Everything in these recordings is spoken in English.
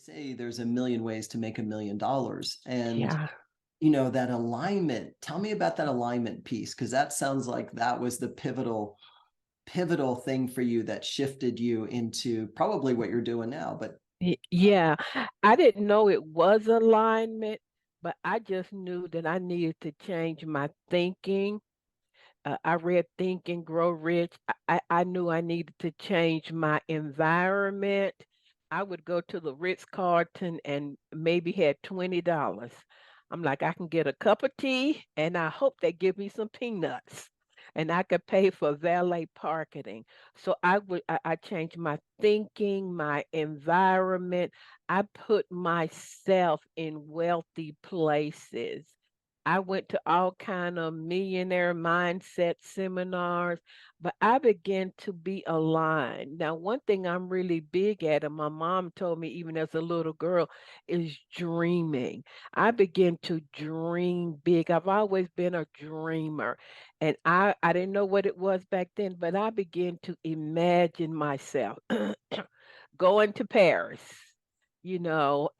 say there's a million ways to make $1 million. And, Yeah. that alignment, tell me about that alignment piece, because that sounds like that was the pivotal thing for you that shifted you into probably what you're doing now. But Yeah, I didn't know it was alignment, but I just knew that I needed to change my thinking. I read Think and Grow Rich. I knew I needed to change my environment. I would go to the Ritz-Carlton and maybe had $20. I'm like, I can get a cup of tea and I hope they give me some peanuts. And I could pay for valet parking. So I changed my thinking, my environment. I put myself in wealthy places. I went to all kind of millionaire mindset seminars, but I began to be aligned. Now, one thing I'm really big at, and my mom told me even as a little girl, is dreaming. I began to dream big. I've always been a dreamer, and I didn't know what it was back then, but I began to imagine myself going to Paris, you know,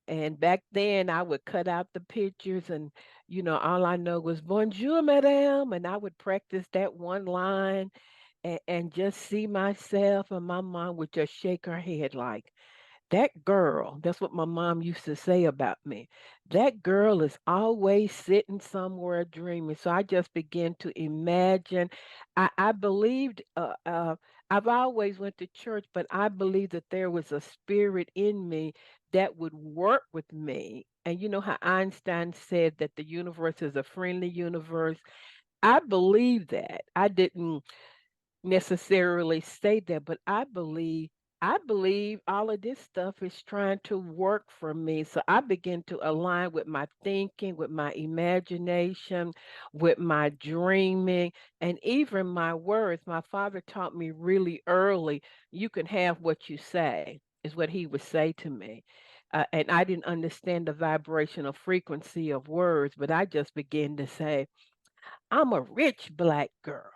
and back then, I would cut out the pictures, and all I know was "Bonjour, madame," and I would practice that one line, and just see myself, and my mom would just shake her head like, "That girl." That's what my mom used to say about me. "That girl is always sitting somewhere dreaming." So I just began to imagine. I believed. I've always went to church, but I believed that there was a spirit in me that would work with me. And you know how Einstein said that the universe is a friendly universe? I believe that. I didn't necessarily say that, but I believe all of this stuff is trying to work for me. So I begin to align with my thinking, with my imagination, with my dreaming, and even my words. My father taught me really early, you can have what you say, is what he would say to me. And I didn't understand the vibrational frequency of words, but I just began to say, I'm a rich black girl.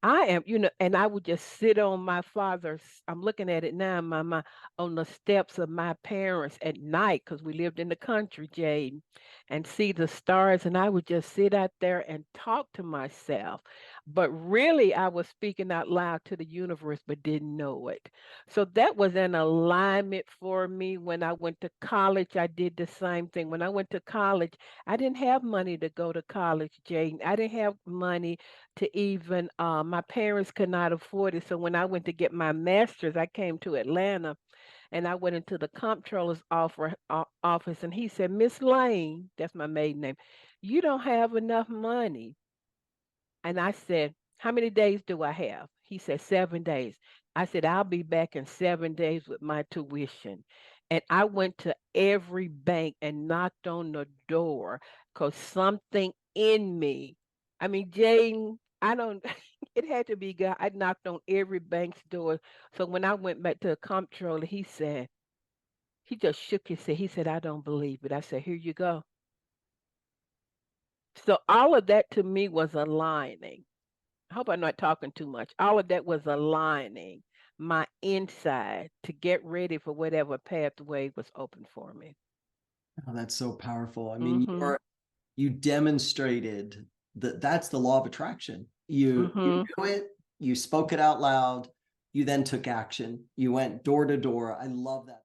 I am, and I would just sit on my father's, I'm looking at it now, on the steps of my parents at night, because we lived in the country, Jade, and see the stars. And I would just sit out there and talk to myself. But really, I was speaking out loud to the universe, but didn't know it. So that was an alignment for me. When I went to college, I did the same thing. When I went to college, I didn't have money to go to college, Jade. I didn't have money to even my parents could not afford it. So when I went to get my master's, I came to Atlanta and I went into the comptroller's office and he said, Miss Lane, that's my maiden name, you don't have enough money. And I said, how many days do I have? He said, 7 days. I said, I'll be back in 7 days with my tuition. And I went to every bank and knocked on the door because something in me, I mean, Jane, I don't, it had to be God. I knocked on every bank's door. So when I went back to the comptroller, he just shook his head. He said, I don't believe it. I said, here you go. So all of that to me was aligning. I hope I'm not talking too much. All of that was aligning my inside to get ready for whatever pathway was open for me. oh, that's so powerful. I mean, Mm-hmm. you demonstrated that that's the law of attraction. You Mm-hmm. knew it, you spoke it out loud, you then took action, you went door to door. I love that.